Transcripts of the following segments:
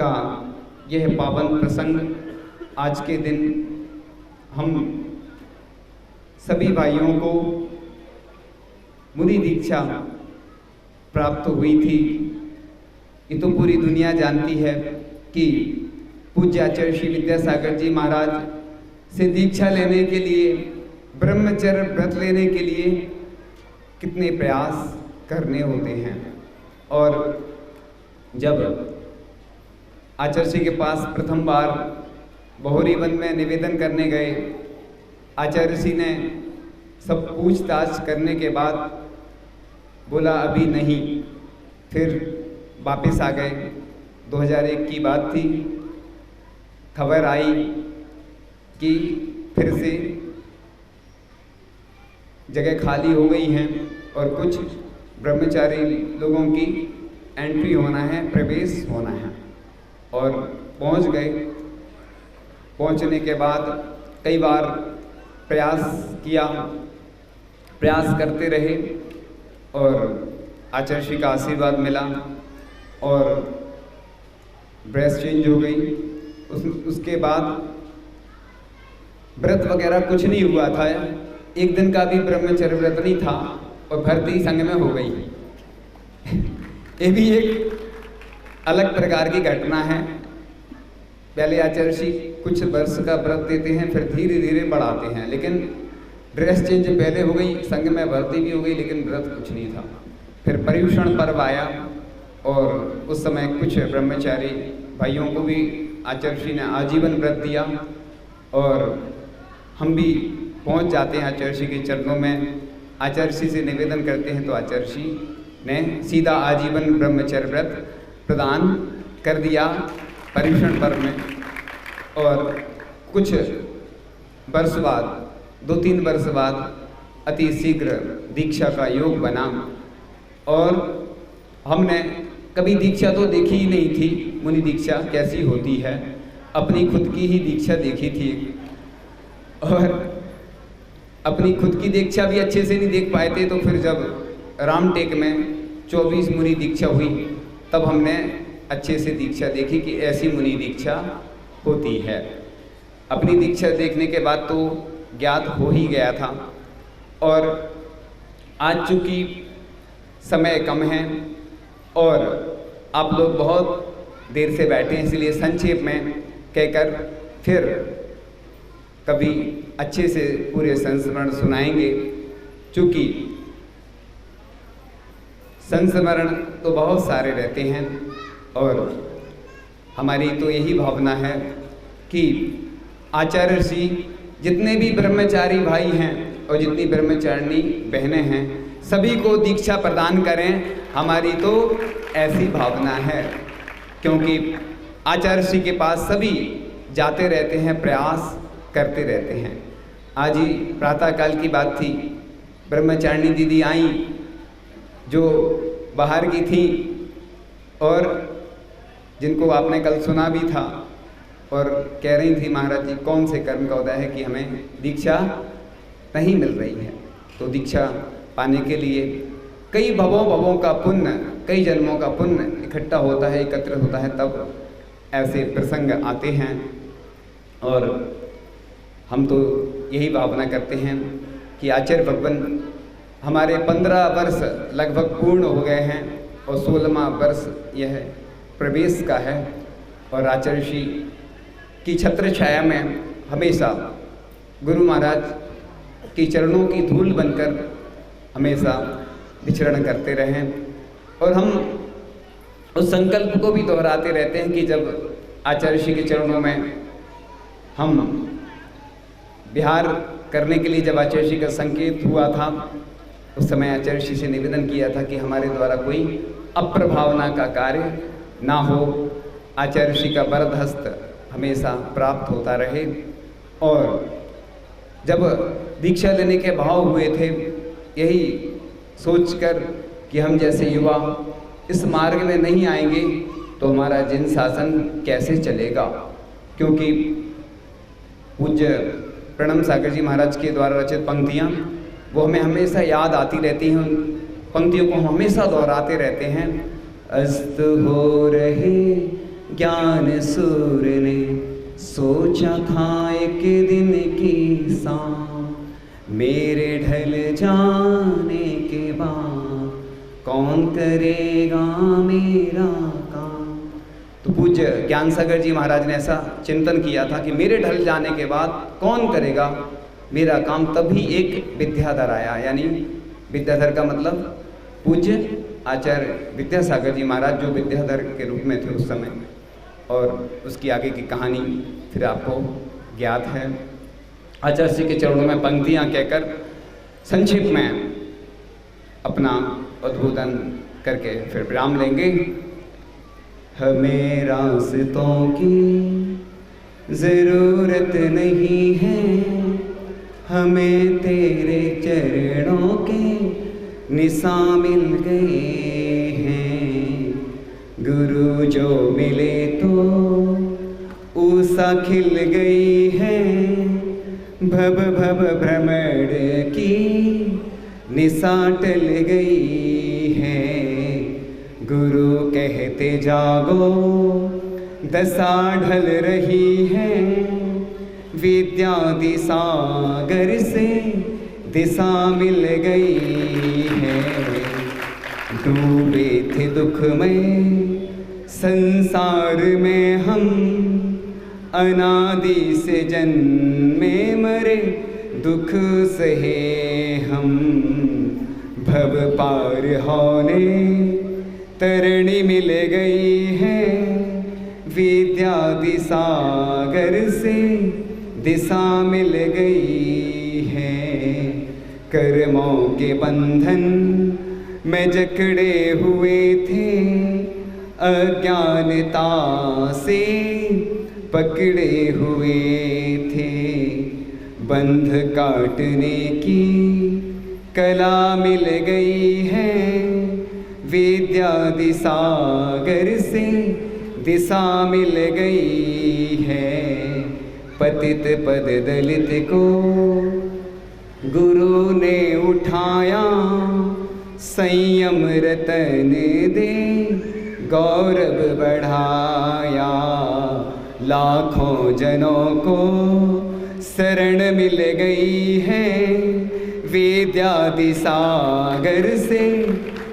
का यह पावन प्रसंग आज के दिन हम सभी भाइयों को मुनि दीक्षा प्राप्त हुई थी। ये तो पूरी दुनिया जानती है कि पूज्य आचार्य श्री विद्यासागर जी महाराज से दीक्षा लेने के लिए, ब्रह्मचर्य व्रत लेने के लिए कितने प्रयास करने होते हैं। और जब आचार्य जी के पास प्रथम बार बहोरी वन में निवेदन करने गए, आचार्य जी ने सब पूछताछ करने के बाद बोला अभी नहीं। फिर वापस आ गए। 2001 की बात थी। खबर आई कि फिर से जगह खाली हो गई हैं और कुछ ब्रह्मचारी लोगों की एंट्री होना है, प्रवेश होना है। और पहुंच गए। पहुंचने के बाद कई बार प्रयास किया, प्रयास करते रहे और आचार्य श्री का आशीर्वाद मिला और ड्रेस चेंज हो गई। उसके बाद व्रत वगैरह कुछ नहीं हुआ था। एक दिन का भी ब्रह्मचर्य व्रत नहीं था और भर्ती संघ में हो गई। ये भी एक अलग प्रकार की घटना है। पहले आचार्य जी कुछ वर्ष का व्रत देते हैं, फिर धीरे धीरे बढ़ाते हैं, लेकिन ड्रेस चेंज पहले हो गई, संघ में भर्ती भी हो गई, लेकिन व्रत कुछ नहीं था। फिर पर्युषण पर्व आया और उस समय कुछ ब्रह्मचारी भाइयों को भी आचार्य जी ने आजीवन व्रत दिया और हम भी पहुंच जाते हैं आचार्य जी के चरणों में। आचार्य जी से निवेदन करते हैं तो आचार्य जी ने सीधा आजीवन ब्रह्मचर्य व्रत प्रदान कर दिया पर्युषण पर्व में। और कुछ वर्ष बाद, 2-3 वर्ष बाद अति शीघ्र दीक्षा का योग बना और हमने कभी दीक्षा तो देखी ही नहीं थी। मुनि दीक्षा कैसी होती है, अपनी खुद की ही दीक्षा देखी थी और अपनी खुद की दीक्षा भी अच्छे से नहीं देख पाए थे। तो फिर जब रामटेक में 24 मुनि दीक्षा हुई तब हमने अच्छे से दीक्षा देखी कि ऐसी मुनि दीक्षा होती है। अपनी दीक्षा देखने के बाद तो ज्ञात हो ही गया था। और आज चूँकि समय कम है और आप लोग बहुत देर से बैठे हैं, इसलिए संक्षेप में कहकर फिर कभी अच्छे से पूरे संस्मरण सुनाएंगे। चूँकि संस्मरण तो बहुत सारे रहते हैं और हमारी तो यही भावना है कि आचार्य जी जितने भी ब्रह्मचारी भाई हैं और जितनी ब्रह्मचारिणी बहनें हैं सभी को दीक्षा प्रदान करें। हमारी तो ऐसी भावना है, क्योंकि आचार्य जी के पास सभी जाते रहते हैं, प्रयास करते रहते हैं। आज ही प्रातःकाल की बात थी, ब्रह्मचारिणी दीदी आई जो बाहर की थी और जिनको आपने कल सुना भी था, और कह रही थी महाराज जी कौन से कर्म का उदय है कि हमें दीक्षा नहीं मिल रही है। तो दीक्षा पाने के लिए कई भवों का पुण्य, कई जन्मों का पुण्य इकट्ठा होता है, एकत्र होता है, तब ऐसे प्रसंग आते हैं। और हम तो यही भावना करते हैं कि आचार्य भगवान हमारे 15 वर्ष लगभग पूर्ण हो गए हैं और 16वां वर्ष यह प्रवेश का है। और आचार्य श्री की छत्र छाया में हमेशा गुरु महाराज की चरणों की धूल बनकर हमेशा विचरण करते रहें। और हम उस संकल्प को भी दोहराते रहते हैं कि जब आचार्य श्री के चरणों में हम विहार करने के लिए, जब आचार्य श्री का संकेत हुआ था, उस समय आचार्य श्री से निवेदन किया था कि हमारे द्वारा कोई अप्रभावना का कार्य ना हो, आचार्य श्री का वरद हस्त हमेशा प्राप्त होता रहे। और जब दीक्षा लेने के भाव हुए थे, यही सोचकर कि हम जैसे युवा इस मार्ग में नहीं आएंगे तो हमारा जिन शासन कैसे चलेगा, क्योंकि पूज्य प्रणम सागर जी महाराज के द्वारा रचित पंक्तियाँ वो हमें हमेशा याद आती रहती हैं। उन पंक्तियों को हम हमेशा दोहराते रहते हैं। अस्त हो रहे ज्ञान सूर ने सोचा था एक दिन की सांप मेरे ढल जाने के बाद कौन करेगा मेरा काम। तो पूज्य ज्ञान सागर जी महाराज ने ऐसा चिंतन किया था कि मेरे ढल जाने के बाद कौन करेगा मेरा काम। तभी एक विद्याधर आया, यानी विद्याधर का मतलब पूज्य आचार्य विद्यासागर जी महाराज, जो विद्याधर के रूप में थे उस समय, और उसकी आगे की कहानी फिर आपको ज्ञात है। आचार्य जी के चरणों में पंक्तियां कहकर संक्षिप्त में अपना उद्बोधन करके फिर विराम लेंगे। हमें रास्तों की ज़रूरत नहीं है, हमें तेरे चरणों के निशान मिल गए हैं। गुरु जो मिले तो उषा खिल गई है, भव भव भ्रमण की निशा टल गई है। गुरु कहते जागो दशा ढल रही है, विद्यादि सागर से दिशा मिल गई है। डूबे थे दुख में संसार में हम, अनादि से जन्मे मरे दुख सहे हम। भव पार होने तरणी मिल गई है, विद्यादि सागर से दिशा मिल गई है। कर्मों के बंधन में जकड़े हुए थे, अज्ञानता से पकड़े हुए थे। बंध काटने की कला मिल गई है, विद्यादि सागर से दिशा मिल गई है। पतित पद दलित को गुरु ने उठाया, संयम रतन दे गौरव बढ़ाया। लाखों जनों को शरण मिल गई है, विद्यादि सागर से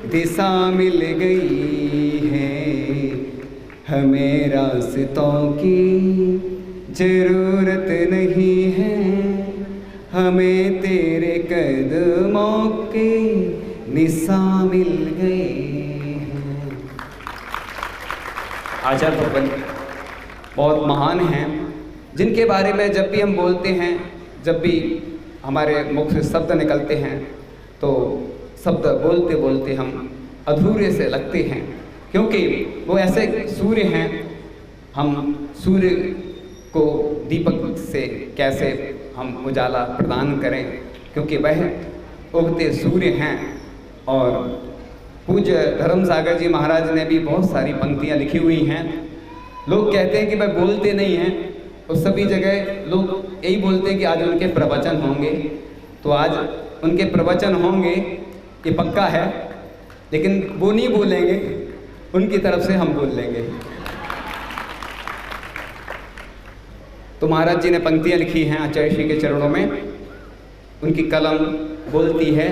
दिशा मिल गई है। हमें रास्तों की जरूरत नहीं है, हमें तेरे कदमों के निशान मिल गए हैं। आचार्य प्रबंध बहुत महान हैं, जिनके बारे में जब भी हम बोलते हैं, जब भी हमारे मुख से शब्द निकलते हैं, तो शब्द बोलते बोलते हम अधूरे से लगते हैं, क्योंकि वो ऐसे सूर्य हैं। हम सूर्य को दीपक से कैसे हम उजाला प्रदान करें, क्योंकि वह उगते सूर्य हैं। और पूज्य धर्म सागर जी महाराज ने भी बहुत सारी पंक्तियाँ लिखी हुई हैं। लोग कहते हैं कि वह बोलते नहीं हैं, और सभी जगह लोग यही बोलते हैं कि आज उनके प्रवचन होंगे, तो आज उनके प्रवचन होंगे, ये पक्का है। लेकिन वो नहीं बोलेंगे, उनकी तरफ से हम बोल लेंगे। तो महाराज जी ने पंक्तियाँ लिखी हैं आचार्य श्री के चरणों में, उनकी कलम बोलती है।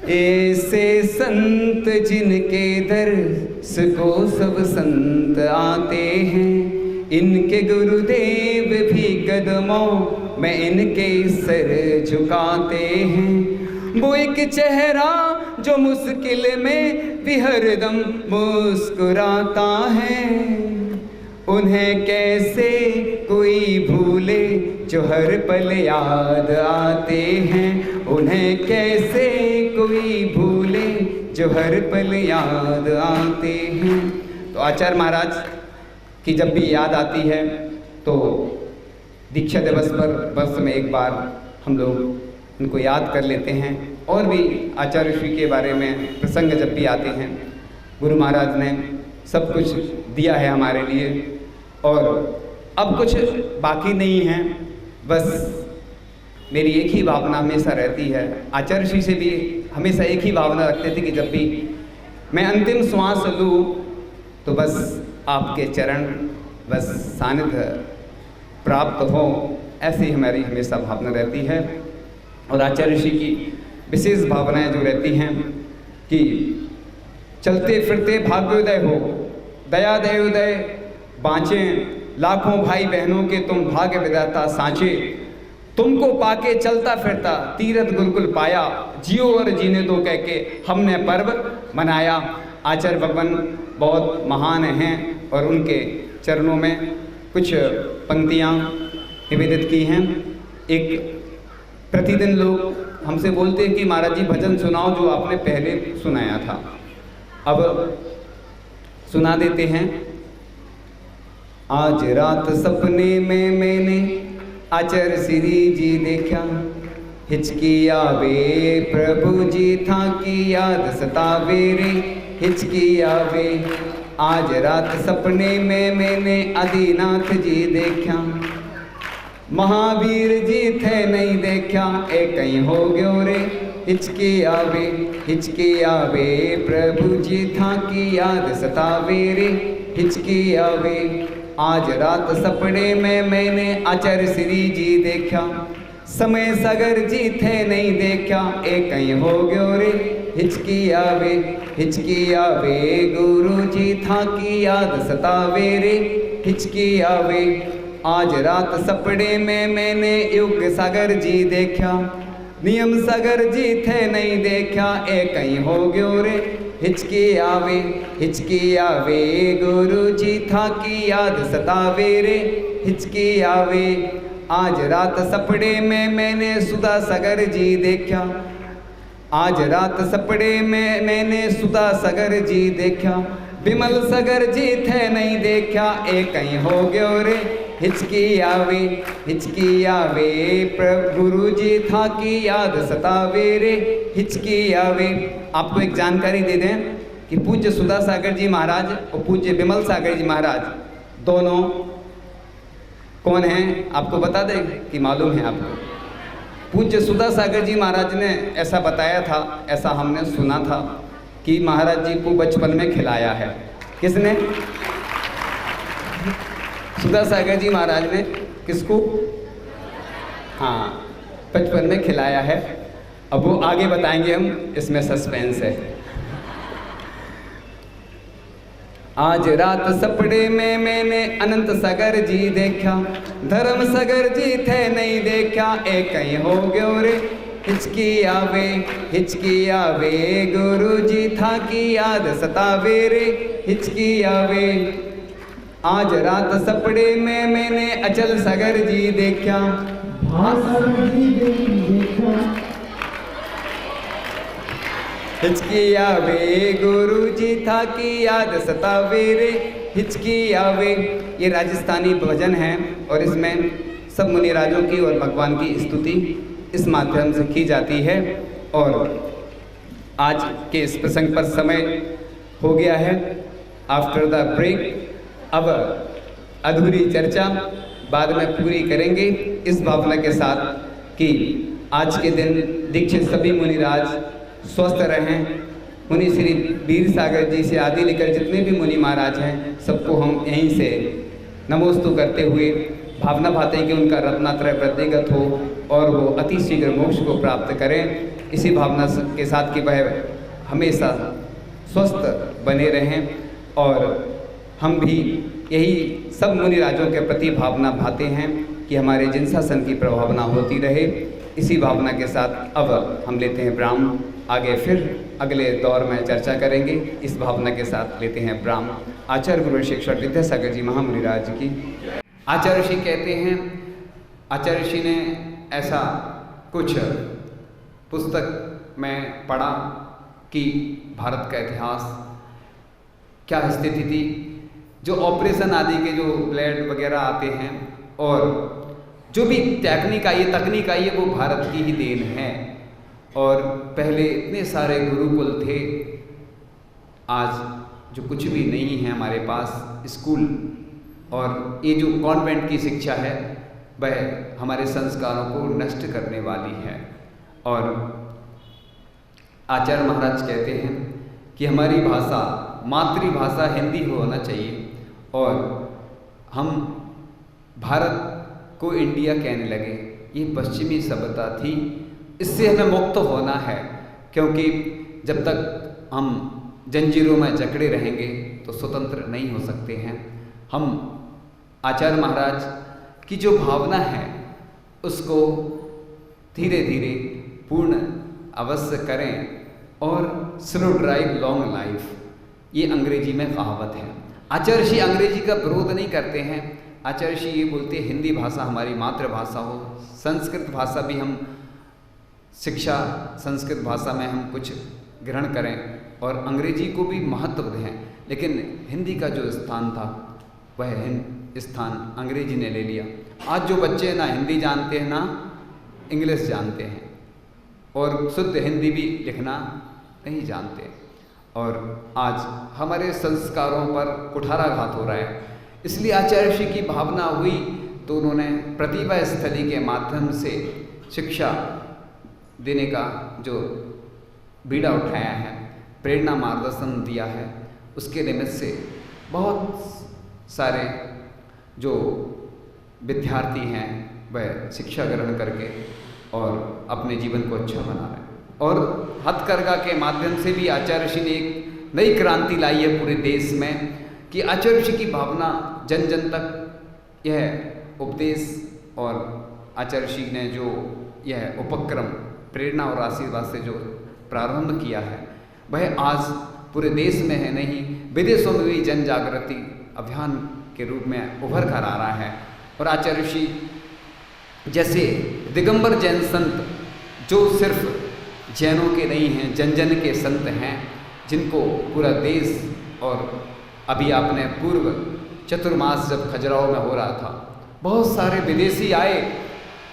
ऐसे संत जिनके दर्श को सब संत आते हैं, इनके गुरुदेव भी कदमों में इनके सर झुकाते हैं। वो एक चेहरा जो मुश्किल में भी हरदम मुस्कुराता है, उन्हें कैसे कोई भूले जो हर पल याद आते हैं। उन्हें कैसे कोई भूले जो हर पल याद आते हैं। तो आचार्य महाराज की जब भी याद आती है तो दीक्षा दिवस पर वर्ष में एक बार हम लोग उनको याद कर लेते हैं। और भी आचार्य श्री के बारे में प्रसंग जब भी आते हैं, गुरु महाराज ने सब कुछ दिया है हमारे लिए, और अब कुछ बाकी नहीं है। बस मेरी एक ही भावना हमेशा रहती है, आचार्य श्री से भी हमेशा एक ही भावना रखते थे कि जब भी मैं अंतिम श्वास लूँ तो बस आपके चरण, बस सानिध्य प्राप्त हो, ऐसी हमारी हमेशा भावना रहती है। और आचार्य ऋषि की विशेष भावनाएं जो रहती हैं कि चलते फिरते भाग्योदय हो, दया दयोदय बाँचें, लाखों भाई बहनों के तुम भाग्य विधाता सांचे, तुमको पाके चलता फिरता तीरथ गुरुकुल पाया, जियो और जीने दो कह के हमने पर्व मनाया। आचार्य भगवान बहुत महान हैं और उनके चरणों में कुछ पंक्तियाँ निवेदित की हैं। एक प्रतिदिन लोग हमसे बोलते हैं कि महाराज जी भजन सुनाओ जो आपने पहले सुनाया था, अब सुना देते हैं। आज रात सपने में मैंने आचार्य श्री जी देखा, हिचकी आवे प्रभु जी था की याद सतावे रे, हिचकी आवे। आज रात सपने में मैंने आदिनाथ जी देखा, महावीर जी थे नहीं देखा, एक कहीं हो गयो रे, हिचकी आवे, हिचकी आवे प्रभु जी था की याद सतावे रे, हिचकी आवे। आज रात सपने में मैंने आचार्य श्री जी देखा, समय सागर जी थे नहीं देखा, एक कहीं हो गयो रे, हिचकी आवे, हिचकी आवे गुरु जी था की याद सतावे रे, हिचकी आवे। आज रात सपने में मैंने युग सागर जी देखा, नियम सागर जी थे नहीं देखा, एक कहीं हो गयो रे, हिचकी आवे, हिचकी आवे गुरु जी था की याद सतावे रे, हिचकी आवे। आज रात सपने में मैंने सुधा सागर जी देखा, आज रात सपने में मैंने सुधा सागर जी देखा, विमल सागर जी थे नहीं देखा, एक कहीं हो गयो रे, हिचकी आवे, हिचकी आवे प्रभु गुरु जी था की याद सतावे रे, हिचकी आवे। आपको एक जानकारी दे दें कि पूज्य सुधा सागर जी महाराज और पूज्य विमल सागर जी महाराज दोनों कौन हैं, आपको बता दें कि मालूम है आपको? पूज्य सुधा सागर जी महाराज ने ऐसा बताया था, ऐसा हमने सुना था कि महाराज जी को बचपन में खिलाया है। किसने? सुधा सागर जी महाराज ने किसको? हाँ, बचपन में खिलाया है। अब वो आगे बताएंगे हम, इसमें सस्पेंस है। आज रात सपने में मैंने अनंत सागर जी देखा, धर्म सागर जी थे नहीं देखा, एक कहीं हो गयो रे, हिचकी आवे, हिचकी आवे गुरु जी था की याद सतावे रे, हिचकी आवे। आज रात सपने में मैंने अचल सागर जी देखा, हिचकी आवे गुरु जी था की याद सतावे रे, हिचकी आवे। ये राजस्थानी भजन है और इसमें सब मुनिराजों की और भगवान की स्तुति इस माध्यम से की जाती है। और आज के इस प्रसंग पर समय हो गया है। आफ्टर द ब्रेक अब अधूरी चर्चा बाद में पूरी करेंगे इस भावना के साथ कि आज के दिन दीक्षित सभी मुनिराज स्वस्थ रहें। मुनि श्री वीर सागर जी से आदि लेकर जितने भी मुनि महाराज हैं सबको हम यहीं से नमोस्तु करते हुए भावना भाते हैं कि उनका रत्नात्रय वृद्धिगत हो और वो अति शीघ्र मोक्ष को प्राप्त करें। इसी भावना के साथ कि वह हमेशा स्वस्थ बने रहें और हम भी यही सब मुनिराजों के प्रति भावना भाते हैं कि हमारे जिनसासन की प्रभावना होती रहे। इसी भावना के साथ अब हम लेते हैं ब्राह्म, आगे फिर अगले दौर में चर्चा करेंगे। इस भावना के साथ लेते हैं ब्राह्म। आचार्य गुरु शिक्षक विद्यासागर जी महामुनिराज की। आचार्य ऋषि कहते हैं, आचार्य ऋषि ने ऐसा कुछ पुस्तक में पढ़ा कि भारत का इतिहास क्या स्थिति थी, जो ऑपरेशन आदि के जो ब्लेड वगैरह आते हैं और जो भी तकनीक आई है वो भारत की ही देन है। और पहले इतने सारे गुरुकुल थे, आज जो कुछ भी नहीं है हमारे पास स्कूल, और ये जो कॉन्वेंट की शिक्षा है वह हमारे संस्कारों को नष्ट करने वाली है। और आचार्य महाराज कहते हैं कि हमारी भाषा मातृभाषा हिंदी होना चाहिए और हम भारत को इंडिया कहने लगे। ये पश्चिमी सभ्यता थी, इससे हमें मुक्त होना है, क्योंकि जब तक हम जंजीरों में जकड़े रहेंगे तो स्वतंत्र नहीं हो सकते हैं। हम आचार्य महाराज की जो भावना है उसको धीरे धीरे पूर्ण अवश्य करें और स्लो ड्राइव लॉन्ग लाइफ, ये अंग्रेजी में कहावत है। आचार्य श्री अंग्रेजी का विरोध नहीं करते हैं। आचार्य श्री ये बोलते हैं हिंदी भाषा हमारी मातृभाषा हो, संस्कृत भाषा भी हम शिक्षा संस्कृत भाषा में हम कुछ ग्रहण करें और अंग्रेजी को भी महत्व दें, लेकिन हिंदी का जो स्थान था वह स्थान अंग्रेजी ने ले लिया। आज जो बच्चे ना हिंदी जानते हैं ना इंग्लिश जानते हैं और शुद्ध हिंदी भी लिखना नहीं जानते, और आज हमारे संस्कारों पर कुठाराघात हो रहा है। इसलिए आचार्य श्री की भावना हुई तो उन्होंने प्रतिभा स्थली के माध्यम से शिक्षा देने का जो बीड़ा उठाया है, प्रेरणा मार्गदर्शन दिया है, उसके निमित्त से बहुत सारे जो विद्यार्थी हैं वह शिक्षा ग्रहण करके और अपने जीवन को अच्छा बना रहे हैं। और हथकरघा के माध्यम से भी आचार्य श्री ने एक नई क्रांति लाई है पूरे देश में कि आचार्य श्री की भावना जन जन तक यह उपदेश और आचार्य श्री ने जो यह उपक्रम प्रेरणा और आशीर्वाद से जो प्रारंभ किया है वह आज पूरे देश में है नहीं, विदेशों में भी जन जागृति अभियान के रूप में उभर कर आ रहा है। और आचार्य श्री जैसे दिगंबर जैन संत जो सिर्फ जैनों के नहीं हैं, जन जन के संत हैं, जिनको पूरा देश, और अभी आपने पूर्व चतुर्मास जब खजुराहो में हो रहा था बहुत सारे विदेशी आए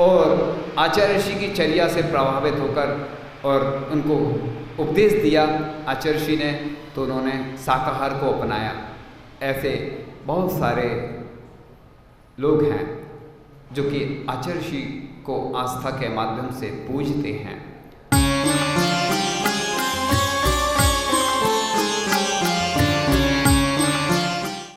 और आचार्य श्री की चर्या से प्रभावित होकर और उनको उपदेश दिया आचार्य श्री ने, तो उन्होंने शाकाहार को अपनाया। ऐसे बहुत सारे लोग हैं जो कि आचार्य श्री को आस्था के माध्यम से पूजते हैं।